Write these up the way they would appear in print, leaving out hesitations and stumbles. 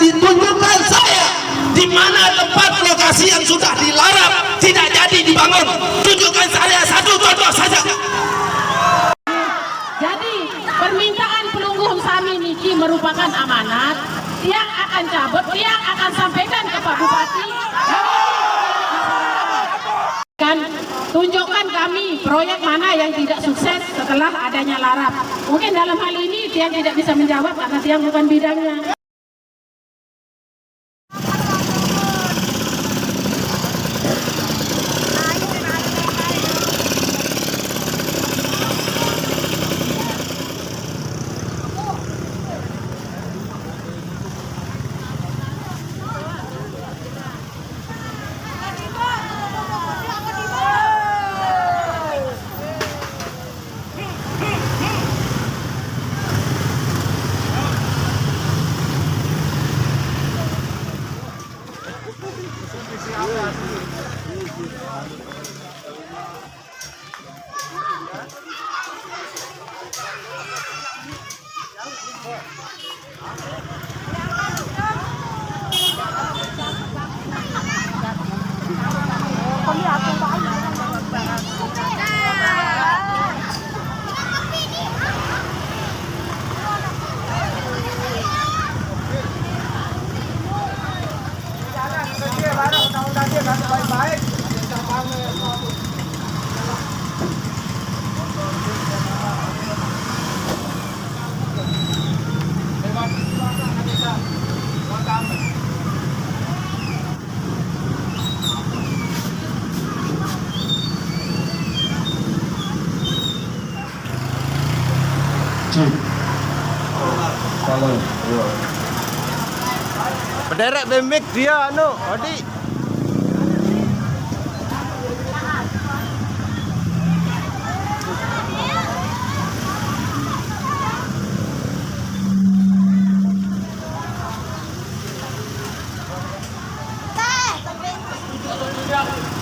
ditunjukkan saya di mana tempat lokasi yang sudah dilarang tidak jadi dibangun. Tunjukkan saya satu contoh saja. Jadi permintaan Pelunggung Sami niki merupakan amanat yang akan cabut, yang akan sampaikan ke Pak Bupati. Kan tunjukkan kami proyek mana yang tidak sukses setelah adanya larap. Mungkin dalam hal ini Tiang tidak bisa menjawab karena Tiang bukan bidangnya. Penderek bemik dia anu, Odi.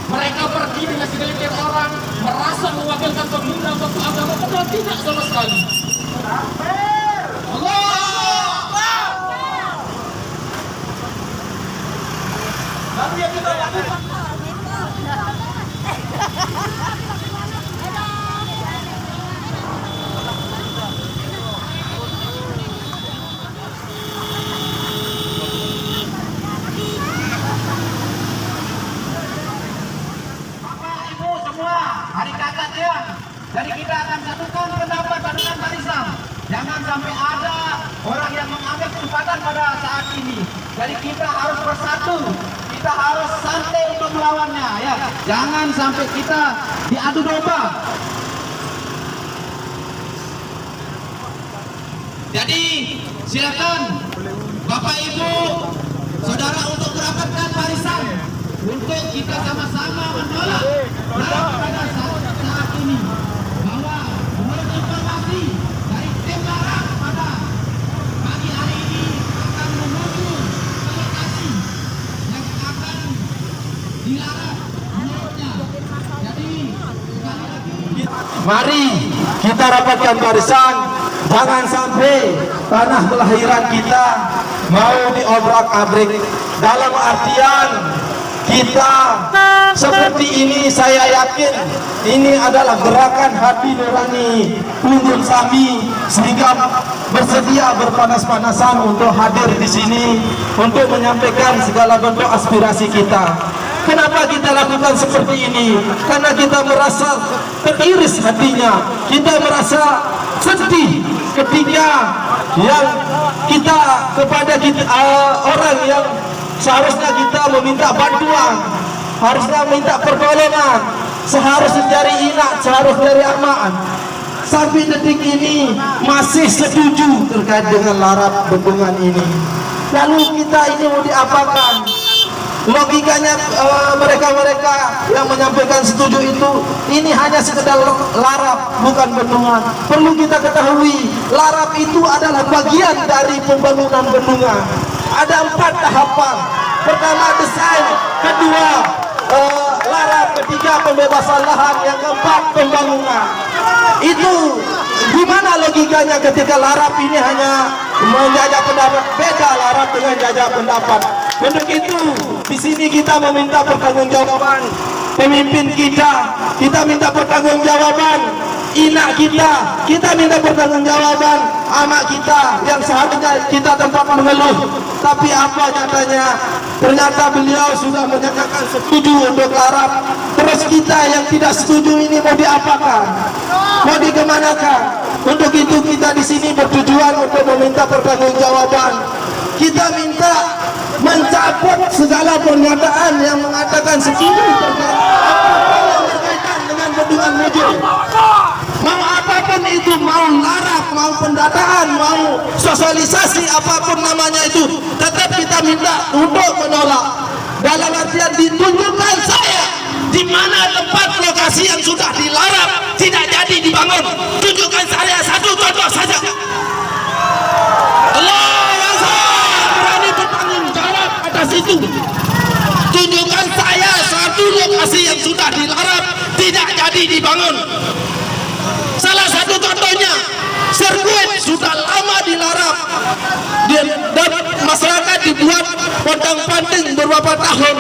Mereka pergi dengan segelintir orang merasa mewakilkan pemuda untuk agama, padahal tidak sama sekali. Lalu yang kita lakukan Bapak Ibu semua, hari kakak ya. Jadi kita akan satukan pendapat dengan barisan. Jangan sampai ada orang yang mengambil kesempatan pada saat ini. Jadi kita harus bersatu. Kita harus santai untuk melawannya ya. Jangan sampai kita diadu domba. Jadi silakan Bapak Ibu Saudara untuk merapatkan barisan untuk kita sama-sama menolak pada saat ini bahwa menurut informasi dari tim larang pada pagi hari ini akan menuju ke lokasi yang akan dilarang menurutnya. Jadi sekali lagi Mari kita rapatkan barisan. Jangan sampai tanah kelahiran kita mau diobrak-abrik. Dalam artian kita seperti ini, saya yakin ini adalah gerakan hati nurani Pelunggung Sami sehingga bersedia berpanas-panasan untuk hadir di sini untuk menyampaikan segala bentuk aspirasi kita. Kenapa kita lakukan seperti ini? Karena kita merasa teriris hatinya, kita merasa sedih ketika yang kita kepada orang yang seharusnya kita meminta bantuan, harusnya minta pertolongan, seharusnya dari inak, seharusnya dari amaan, sampai detik ini masih setuju terkait dengan larap bendungan ini. Lalu kita ini mau diapakan? Logikanya mereka-mereka yang menyampaikan setuju itu, ini hanya sekedar larap, bukan bendungan. Perlu kita ketahui, larap itu adalah bagian dari pembangunan bendungan. Ada 4 tahapan. Pertama desain, kedua larap, ketiga pembebasan lahan, yang keempat pembangunan. Itu gimana logikanya ketika larap ini hanya menjajah pendapat, beda larap dengan jajah pendapat. Untuk itu di sini kita meminta pertanggungjawaban pemimpin kita minta pertanggungjawaban inak kita minta pertanggungjawaban anak kita yang seharusnya kita tempat mengeluh, tapi apa nyatanya? Ternyata beliau sudah menyatakan setuju untuk larap. Terus kita yang tidak setuju ini mau diapakan? Mau dikemanakan? Untuk itu kita di sini bertujuan untuk meminta pertanggungjawaban. Kita minta mencabut segala pernyataan yang mengatakan setuju terkait apa yang berkaitan dengan bendungan Mojo. Mau apapun itu, mau larap, mau pendataan, mau sosialisasi apapun namanya itu, tetap kita minta untuk menolak. Dalam artian ditunjukkan saya di mana tempat lokasi yang sudah dilarap tidak jadi dibangun. Tunjukkan saya satu contoh saja. Berani bertanggung jawab atas itu. Tunjukkan saya satu lokasi yang sudah dilarap tidak jadi dibangun. Salah satu contohnya, sirkuit sudah lama dilarap dan masyarakat dibuat pontang-panting beberapa tahun,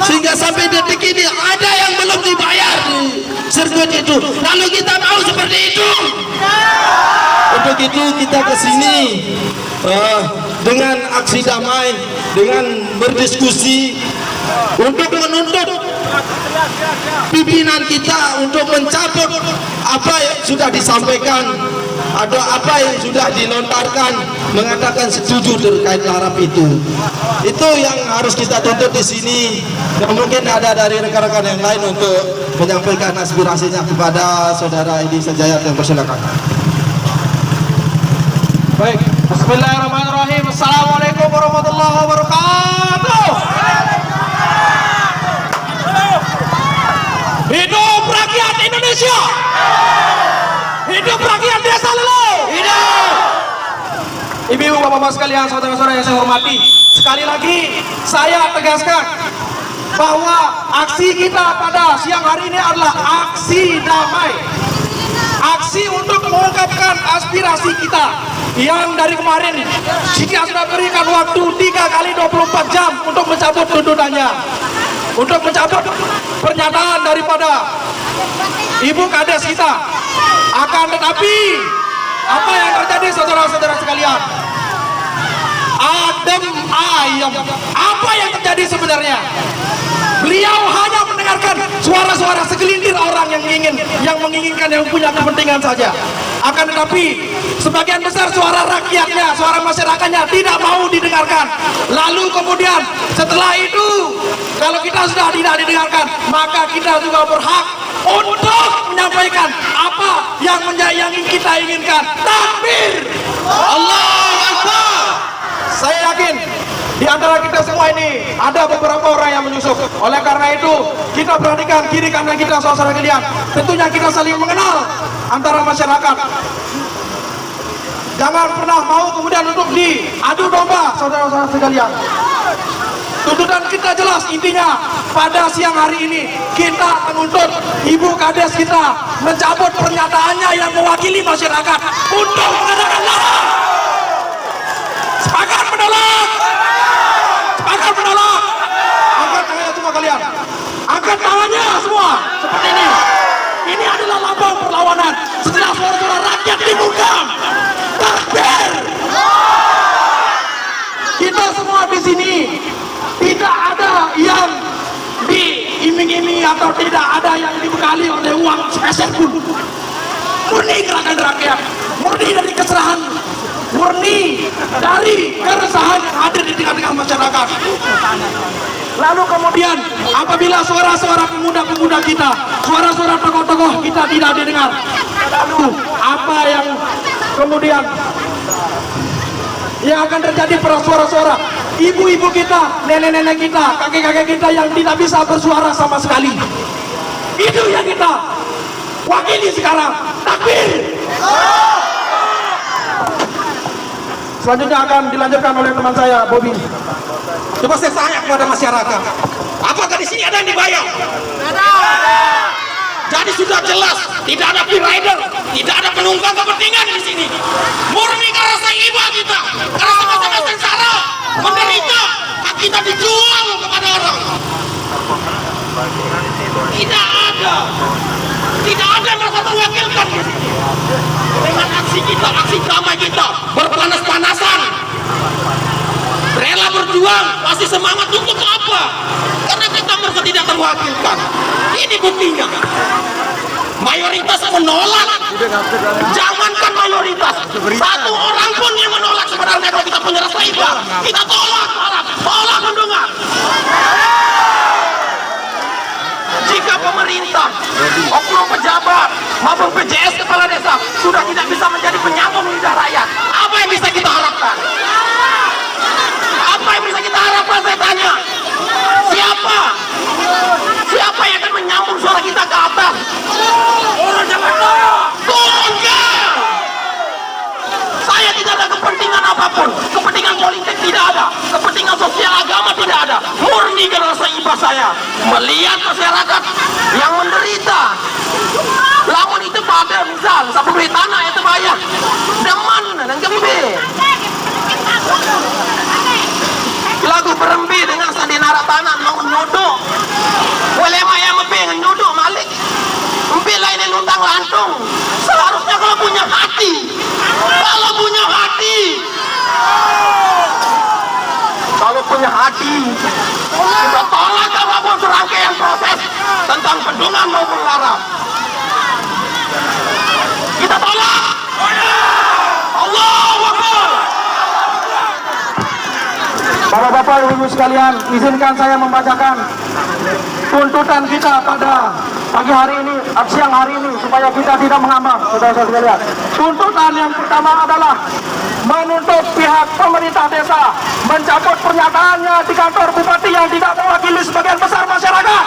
sehingga sampai detik ini ada yang belum dibayar di sirkuit itu. Lalu kita mau seperti itu? Untuk itu kita kesini dengan aksi damai, dengan berdiskusi untuk menuntut pimpinan kita untuk mencabut apa yang sudah disampaikan atau apa yang sudah dilontarkan mengatakan setuju terkait larap itu. Itu yang harus kita tuntut di sini. Dan mungkin ada dari rekan-rekan yang lain untuk menyampaikan aspirasinya kepada saudara Edi Sajayat yang bersilakan. Baik, bismillahirrahmanirrahim. Assalamualaikum warahmatullahi wabarakatuh. Hidup rakyat Indonesia. Hidup rakyat desa Lelu. Hidup. Ibu, bapak-bapak sekalian, saudara-saudara yang saya hormati, sekali lagi saya tegaskan bahwa aksi kita pada siang hari ini adalah aksi damai. Aksi untuk mengungkapkan aspirasi kita yang dari kemarin kita sudah berikan waktu 3 kali 24 jam untuk mencabut tuntutannya, untuk mencabut pernyataan daripada Ibu Kades kita. Akan tetapi apa yang terjadi saudara-saudara sekalian? Adem ayam. Apa yang terjadi sebenarnya? Beliau hanya mendengarkan suara-suara segelintir orang yang menginginkan, yang punya kepentingan saja. Akan tetapi sebagian besar suara rakyatnya, suara masyarakatnya tidak mau didengarkan. Lalu kemudian setelah itu, kalau kita sudah tidak didengarkan, maka kita juga berhak untuk menyampaikan apa yang kita inginkan. Takbir! Allahu Akbar! Saya yakin di antara kita semua ini ada beberapa orang yang menyusup. Oleh karena itu kita perhatikan kiri kanan kita, saudara sekalian. Tentunya kita saling mengenal antara masyarakat. Jangan pernah mau kemudian untuk diadu domba, saudara-saudara sekalian. Tuntutan kita jelas, intinya pada siang hari ini kita menuntut Ibu Kades kita mencabut pernyataannya yang mewakili masyarakat untuk mengadakan larang. Sepakat menolak. Sepakat menolak. Angkat tangannya semua kalian. Angkat tangannya semua seperti ini. Ini adalah lambang perlawanan. Setelah suara-suara rakyat dibungkam. Takbir. Kita semua di sini tidak ada yang diiming-imingi atau tidak ada yang dibekali oleh uang sepeser pun. Murni gerakan rakyat, murni dari keserahan, murni dari keresahan yang ada di tengah-tengah masyarakat. Lalu kemudian apabila suara-suara pemuda-pemuda kita, suara-suara tokoh-tokoh kita tidak didengar, lalu apa yang kemudian yang akan terjadi pada suara-suara ibu-ibu kita, nenek-nenek kita, kakek-kakek kita yang tidak bisa bersuara sama sekali. Itu yang kita wakili sekarang. Takbir. Selanjutnya akan dilanjutkan oleh teman saya, Bobby. Coba saya tanya kepada masyarakat, apakah di sini ada yang dibayar? Jadi sudah jelas, tidak ada free rider, tidak ada penunggang kepentingan di sini. Murni karena rasa iba kita, karena sama-sama sengsara, menderita, hak kita dijual kepada orang. Tidak ada yang merasa terwakilkan di sini. Dengan aksi kita, aksi damai kita, berpanas-panasan, rela berjuang, masih semangat untuk apa? Karena kita merasa tidak terwakilkan. Ini buktinya. Mayoritas menolak. Jangankan mayoritas, satu orang pun yang menolak sebenarnya kalau kita punya rasa iba. Kita tolak, tolak mendengar. Jika pemerintah, oknum pejabat, maupun PJS kepala desa sudah tidak bisa menjadi penyambung lidah rakyat, apa yang bisa kita harapkan? Apa yang bisa kita harapkan, saya tanya? Siapa yang akan menyambung suara kita ke atas? Orang Jakarta, turunkan! Saya tidak ada kepentingan apapun, kepentingan politik tidak ada, kepentingan sosial agama tidak ada. Murni karena rasa iba saya melihat masyarakat yang menderita. Lamun itu pada misal sapu duit tanah itu bayar deman dan gembe. Lagu berembi dengan sandi narak tanah mau nyodok. Boleh maya mebe nyodok malik. Embi lain luntang lantung. Seharusnya kalau punya hati. Kalau punya hati, kita tolak apapun serangkaian proses tentang bendungan maupun larang. Kita tolak. Allahu Akbar. Para bapak ibu sekalian, izinkan saya membacakan tuntutan kita pada pagi hari ini, siang hari ini, supaya kita tidak mengambang, saudara-saudara sekalian. Tuntutan yang pertama adalah menuntut pihak pemerintah desa mencabut pernyataannya di kantor bupati yang tidak mewakili sebagian besar masyarakat.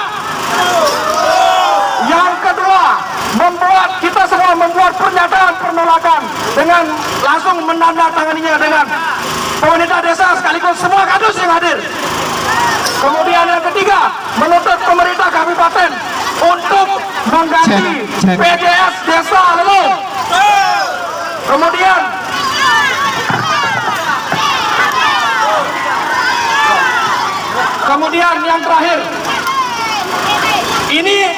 Yang kedua, kita semua membuat pernyataan penolakan dengan langsung menandatanganinya dengan pemerintah desa sekaligus semua kadus yang hadir. Kemudian yang ketiga, menuntut pemerintah kabupaten untuk mengganti PJS desa Lelong. Kemudian yang terakhir, ini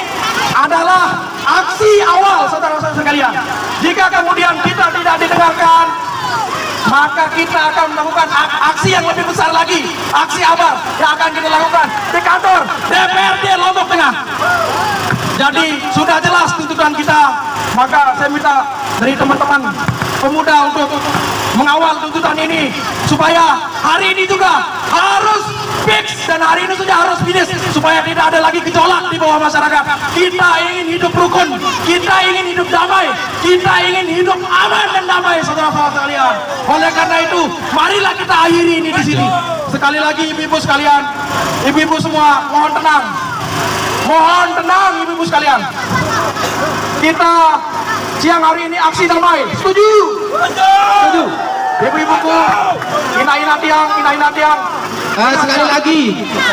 adalah aksi awal, saudara-saudara sekalian. Jika kemudian kita tidak didengarkan, maka kita akan melakukan aksi yang lebih besar lagi, aksi abal yang akan kita lakukan di kantor DPRD Lombok Tengah. Jadi sudah jelas tuntutan kita, maka saya minta dari teman-teman pemuda untuk mengawal tuntutan ini supaya hari ini juga harus fix dan hari ini sudah harus finish supaya tidak ada lagi gejolak di bawah masyarakat. Kita ingin hidup rukun, kita ingin hidup damai, kita ingin hidup aman dan damai, saudara-saudara sekalian. Oleh karena itu, marilah kita akhiri ini di sini. Sekali lagi ibu-ibu sekalian, ibu-ibu semua mohon tenang. Mohon tenang ibu-ibu sekalian. Kita siang hari ini aksi damai. Setuju? Setuju. Ibu-ibuku, ina-ina tiang.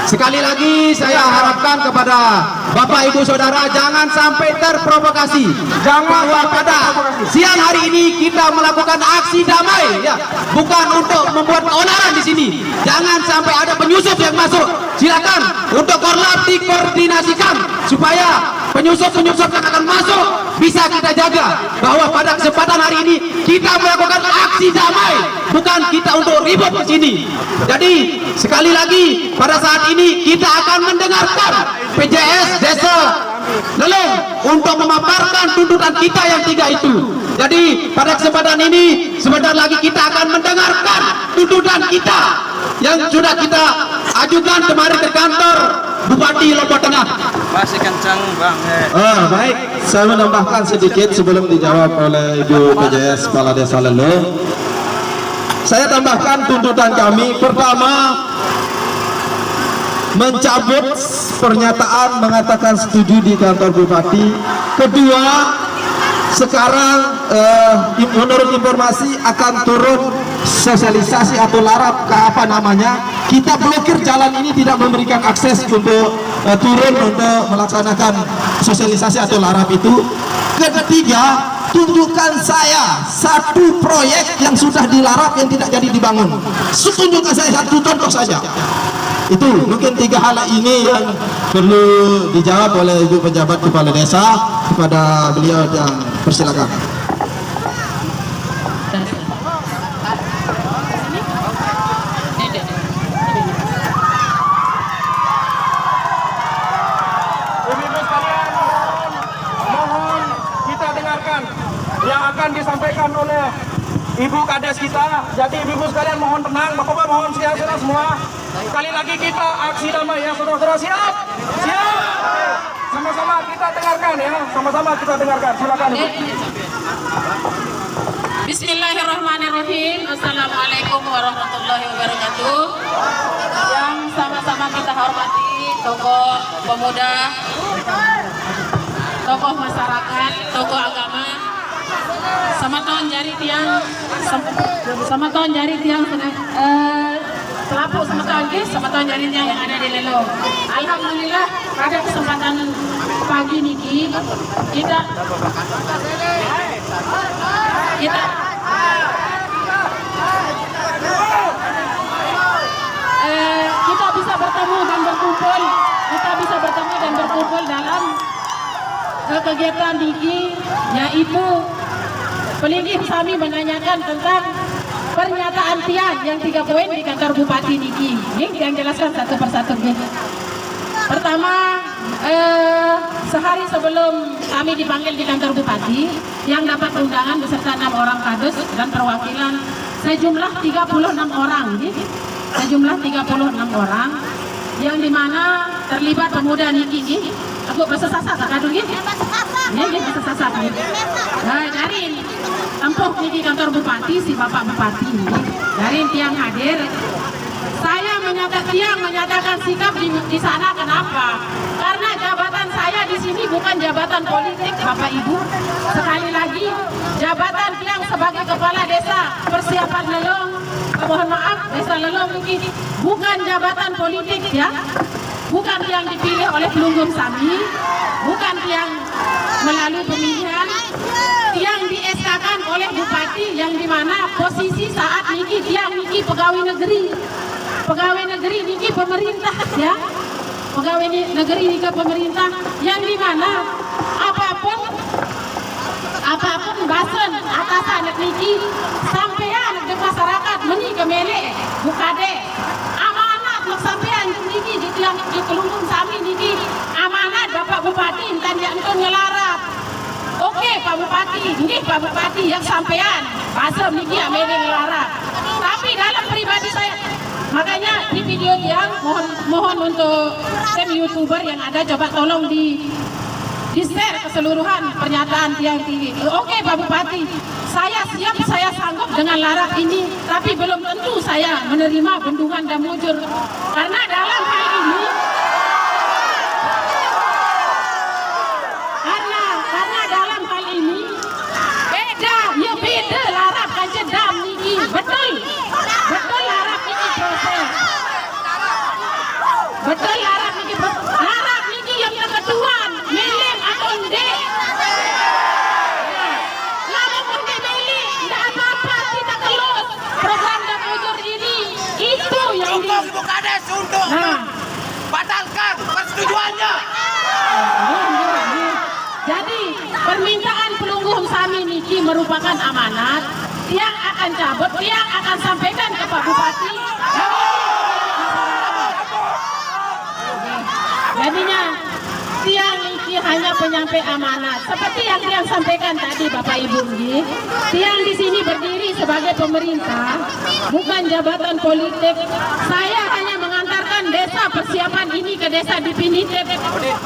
Sekali lagi saya harapkan kepada Bapak Ibu Saudara jangan sampai terprovokasi. Bahwa pada siang hari ini kita melakukan aksi damai, ya, bukan untuk membuat keonaran di sini. Jangan sampai ada penyusup yang masuk. Silakan untuk Korlap dikoordinasikan supaya penyusup-penyusup yang akan masuk bisa kita jaga. Bahwa pada kesempatan hari ini kita melakukan aksi damai, bukan kita untuk ribut di sini. Jadi sekali lagi pada saat ini kita akan mendengarkan PJS Desa Lelong untuk memaparkan tuntutan kita yang 3 itu. Jadi pada kesempatan ini sebentar lagi kita akan mendengarkan tuntutan kita yang sudah kita ajukan kemarin ke kantor Bupati Lombok Tengah. Masih kencang bang. Baik, saya menambahkan sedikit sebelum dijawab oleh Ibu PJS Kepala Desa Lelong. Saya tambahkan tuntutan kami. Pertama, mencabut pernyataan mengatakan setuju di kantor bupati. Kedua, sekarang menurut informasi akan turun sosialisasi atau larap ke kita blokir jalan ini, tidak memberikan akses untuk turun untuk melaksanakan sosialisasi atau larap itu. Ketiga, tunjukkan saya satu proyek yang sudah dilarap yang tidak jadi dibangun. Tunjukkan saya satu contoh saja. Itu mungkin 3 hal ini yang perlu dijawab oleh Ibu pejabat kepala desa kepada beliau, yang persilakan. Ibu-ibu sekalian, mohon kita dengarkan yang akan disampaikan oleh Ibu Kades kita. Jadi ibu-ibu sekalian mohon tenang, Bapak-bapak mohon siap-siap semua. Sekali lagi kita aksi damai ya, saudara-saudara, siap? Siap? Sama-sama kita dengarkan ya, sama-sama kita dengarkan. Silakan Ibu. Bismillahirrahmanirrahim. Assalamualaikum warahmatullahi wabarakatuh. Yang sama-sama kita hormati tokoh pemuda, tokoh masyarakat, tokoh agama, sama tahun jari tiang pelapuk sama tahun jari tiang yang ada di Lelo. Alhamdulillah pada kesempatan pagi niki kita bisa bertemu dan berkumpul dalam kegiatan niki, yaitu Peligih kami menanyakan tentang pernyataan tiang yang 3 poin di kantor Bupati niki. Ini yang jelaskan satu persatu. Pertama, sehari sebelum kami dipanggil di kantor Bupati, yang dapat undangan beserta 6 orang kades dan perwakilan sejumlah 36 orang. Sejumlah 36 orang yang dimana terlibat pemuda niki. Aku bahasa sasak kadung ini. Ini bahasa sasak. Nah, dari tempuh di kantor Bupati, si Bapak Bupati ini, dari tiang hadir, saya menyatakan sikap di sana. Kenapa? Karena jabatan saya di sini bukan jabatan politik, Bapak Ibu. Sekali lagi, jabatan tiang sebagai kepala desa persiapan Lelong, mohon maaf, desa Lelong ini bukan jabatan politik ya. Bukan yang dipilih oleh pelunggung Sami, bukan yang melalui pemilihan, yang di-SK-kan oleh Bupati, yang dimana posisi saat niki tiang niki pegawai negeri niki pemerintah ya, pegawai negeri niki pemerintah, yang dimana apapun basen atasan niki sampean ke masyarakat meni ke melek bukade amanat sampean niki di tiang di pelunggung Sami niki amanat Bapak Bupati entan yang ngelarap. Oke Pak Bupati, ini Pak Bupati yang sampean basem niki amene ngelarap. Tapi dalam pribadi saya, makanya di video yang mohon untuk tim YouTuber yang ada, coba tolong di-share keseluruhan pernyataan tiang tinggi. Oke Pak Bupati, saya siap, saya sanggup dengan larap ini, tapi belum tentu saya menerima bendungan dan mujur. Karena dalam hal ini, karena dalam hal ini beda larap kan jedam niki, betul larap niki proses, betul larap niki yang ketuan milik atau ndek. Lalu mungkin milik tidak apa-apa, kita kelus program dan mujur ini, itu yang Ibu Kades untuk batalkan persetujuannya. Jadi permintaan pelunggung Sami niki merupakan amanat. Tiang akan cabut, tiang akan sampaikan ke Pak Bupati. Jadinya tiang niki hanya penyampai amanat. Seperti yang tiang sampaikan tadi Bapak Ibu nggih. Tiang di sini berdiri sebagai pemerintah, bukan jabatan politik. Saya hanya mengantarkan desa persiapan ini ke desa Dipinitip.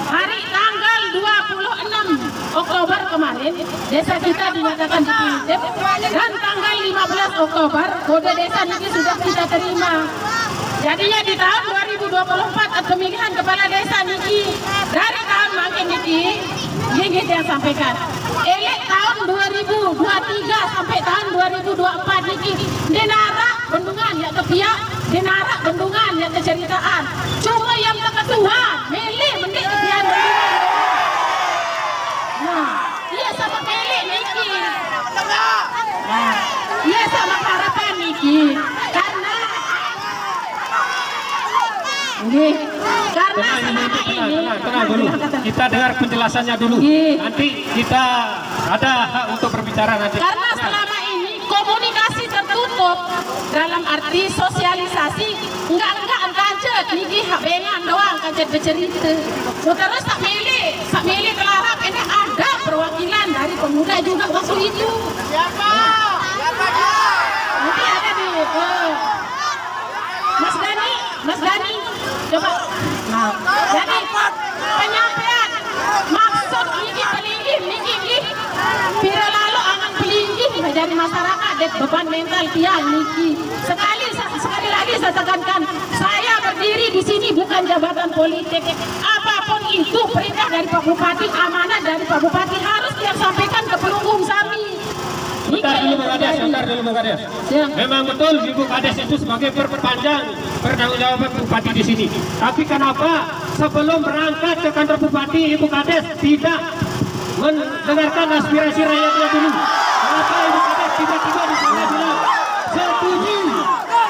Hari tanggal 26 Oktober kemarin, desa kita dinyatakan Dipinitip, dan tanggal 15 Oktober kode desa ini sudah kita terima. Jadinya di tahun 2024 pemilihan kepala desa niki dari tahun makin niki, ini yang sampaikan. Elek tahun 2023 sampai tahun 2024 niki, denara bendungan ya kepiak, denara bendungan lihat keceritaan. Cuma yang keketuaan, milih mending dia. Nah, iya sama milih Niki. Nah, iya sama harapan Niki. Karena selama ini tenang dulu. Kita dengar penjelasannya dulu. Nanti kita ada hak untuk berbicara nanti. Karena selama ini komunikasi tertutup dalam arti sosialisasi enggak kancet niki bengan doang kancet bercerita. Terus tak milih kelarap ini ada perwakilan dari pemuda juga waktu itu. Siapa? Nanti ada di Mas Dani coba. Nah, jadi penyampaian maksud niki pelinggi niki pira lalu angan pelinggi menjadi masyarakat dek beban mental tiang niki. Sekali lagi saya tekankan, saya berdiri di sini bukan jabatan politik. Apapun itu perintah dari Pak Bupati, amanah dari Pak Bupati harus dia sampaikan ke pelunggung kami. Bentar dulu Bung Kades. Memang betul Ibu Kades itu sebagai perpanjang pertanggungjawaban Bupati di sini. Tapi kenapa sebelum berangkat ke kantor Bupati Ibu Kades tidak mendengarkan aspirasi rakyatnya dulu? Kenapa Ibu Kades tiba-tiba di sana bilang setuju?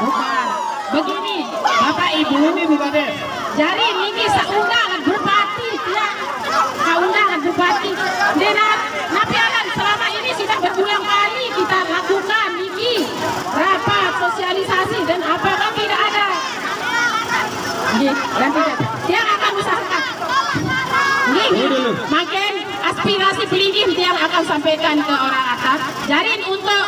Bukan. Begini, Bapak Ibu Ibu Kades. jadi niki saundangan Bupati ya. Saundangan Bupati. Napialan selama ini sudah berulang kali kita lakukan niki rapat sosialisasi dan apakah tidak ada? Dan tidak. Dia akan usahakan. Makin aspirasi pelingin yang akan sampaikan ke orang atas. Jadi untuk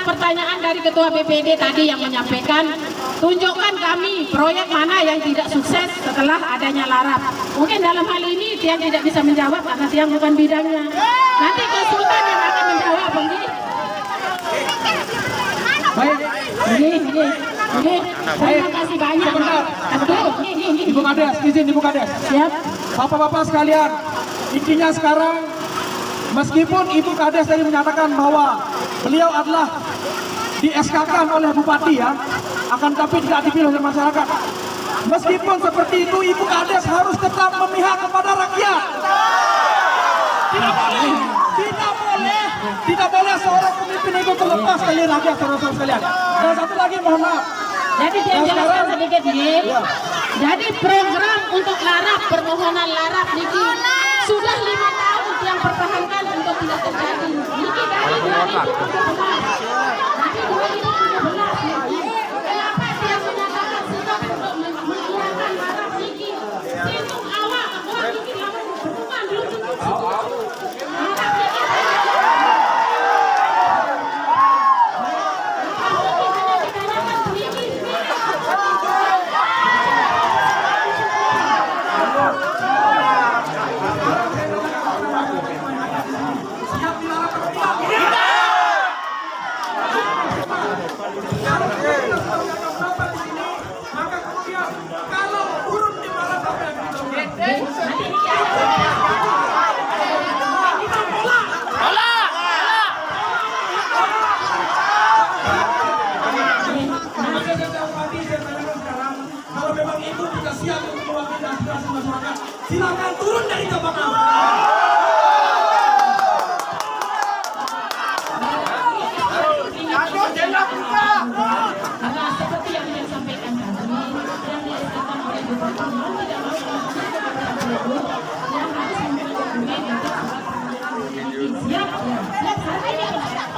pertanyaan dari Ketua BPD tadi yang menyampaikan, tunjukkan kami proyek mana yang tidak sukses setelah adanya larap. Mungkin dalam hal ini Tiang tidak bisa menjawab karena Tiang bukan bidangnya. Nanti konsultan yang akan menjawab. Baik, Terima kasih banyak. Betul. Ibu Kades, izin Ibu Kades. Siap. Bapak-bapak sekalian, intinya sekarang meskipun Ibu Kades tadi menyatakan bahwa beliau adalah di SK-kan oleh Bupati ya, akan tapi tidak dipilih oleh masyarakat. Meskipun seperti itu, Ibu Kades harus tetap memihak kepada rakyat. Tidak boleh seorang pemimpin itu terlepas dari rakyat, saudara-saudara sekalian. Dan satu lagi mohon maaf. Jadi dia jelaskan sedikit nih. Jadi program untuk larap, permohonan larap niki sudah 5 tahun yang pertahankan untuk tidak terjadi. Niki dari 2017. Nanti 2017 niki. Kenapa dia menyatakan sikap untuk menghilangkan larap niki? Itu awal, niki lawan bukan belum tentu. Larap niki. Kalau memang ibu tidak siap untuk mewakili aspirasi masyarakat, silakan turun dari jabatan. Karena seperti yang saya sampaikan tadi, yang disampaikan oleh Bupati tidak masuk yang harus memiliki dokumen untuk siap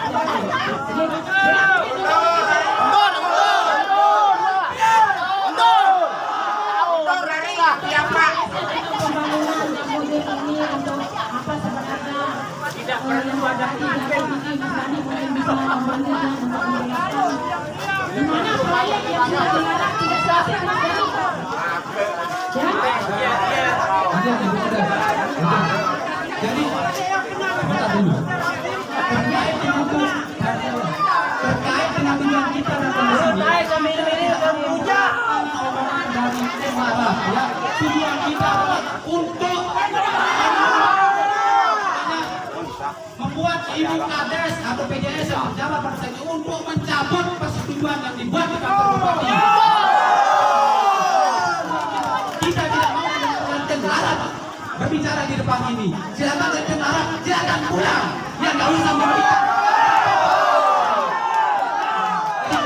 tidak perlu ada di mana proyek yang sudah dilarang tidak selesai. Jadi, bentar dulu. Terkait dengan tujuan kita datang ke sini, dari marah ya, tujuan kita adalah untuk membuat Ibu Kades atau PJS yang berjalan pada saat ini untuk mencabut persetujuan yang dibuat di kantor Bupati. ada di depan ini. Silakan dari tentara, silakan pulang. Ya nggak usah memberikan.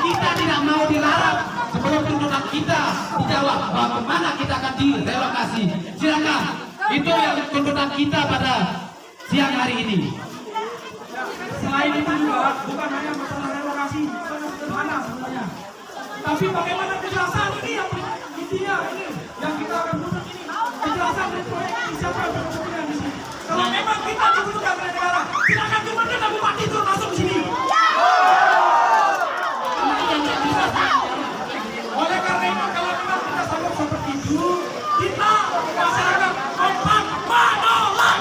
Kita tidak mau dilarang sebelum tuntutan kita dijawab bagaimana kita akan direlokasi. Silakan. Itu yang tuntutan kita pada siang hari ini. Selain itu juga bukan hanya masalah relokasi, bukan sederhana sebenarnya. Tapi bagaimana kejelasan ini yang intinya ini yang kita akan butuh ini. Kejelasan dari proyek ini siapa yang berkepentingan di sini. Kalau memang kita dibutuhkan oleh negara, silakan gubernur dan bupati turun masuk di sini. Oleh karena itu kalau memang kita sanggup seperti itu, kita masyarakat kompak menolak.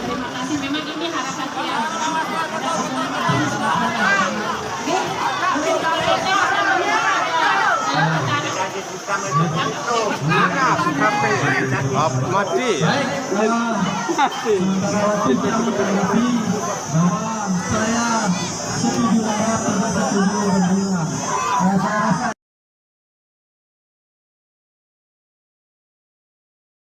Terima kasih. Memang ini harapan dia. Baik, sementara waktu kita menghadapi bahwa